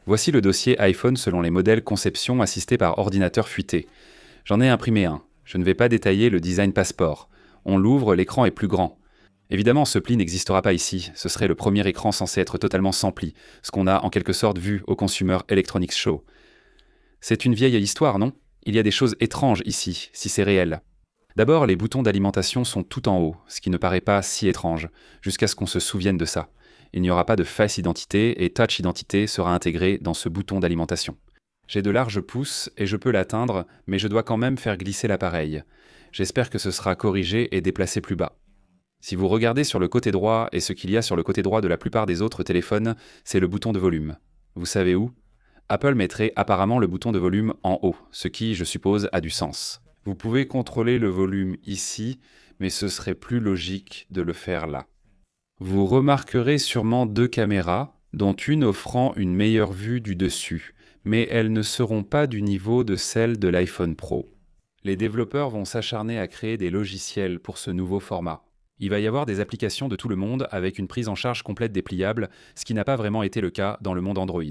Voici le dossier iPhone selon les modèles conception assistés par ordinateur fuité. J'en ai imprimé un. Je ne vais pas détailler le design passeport. On l'ouvre, l'écran est plus grand. Évidemment, ce pli n'existera pas ici. Ce serait le premier écran censé être totalement sans pli, ce qu'on a en quelque sorte vu au Consumer Electronics Show. C'est une vieille histoire, non? Il y a des choses étranges ici, si c'est réel. D'abord, les boutons d'alimentation sont tout en haut, ce qui ne paraît pas si étrange, jusqu'à ce qu'on se souvienne de ça. Il n'y aura pas de Face Identité et Touch Identité sera intégré dans ce bouton d'alimentation. J'ai de larges pouces et je peux l'atteindre, mais je dois quand même faire glisser l'appareil. J'espère que ce sera corrigé et déplacé plus bas. Si vous regardez sur le côté droit, et ce qu'il y a sur le côté droit de la plupart des autres téléphones, c'est le bouton de volume. Vous savez où? Apple mettrait apparemment le bouton de volume en haut, ce qui, je suppose, a du sens. Vous pouvez contrôler le volume ici, mais ce serait plus logique de le faire là. Vous remarquerez sûrement deux caméras, dont une offrant une meilleure vue du dessus, mais elles ne seront pas du niveau de celle de l'iPhone Pro. Les développeurs vont s'acharner à créer des logiciels pour ce nouveau format. Il va y avoir des applications de tout le monde avec une prise en charge complète des pliables, ce qui n'a pas vraiment été le cas dans le monde Android.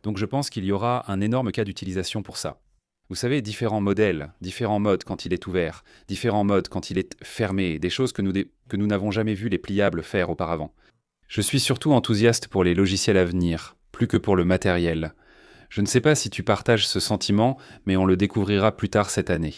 Donc je pense qu'il y aura un énorme cas d'utilisation pour ça. Vous savez, différents modèles, différents modes quand il est ouvert, différents modes quand il est fermé, des choses que nous n'avons jamais vu les pliables faire auparavant. Je suis surtout enthousiaste pour les logiciels à venir, plus que pour le matériel. Je ne sais pas si tu partages ce sentiment, mais on le découvrira plus tard cette année.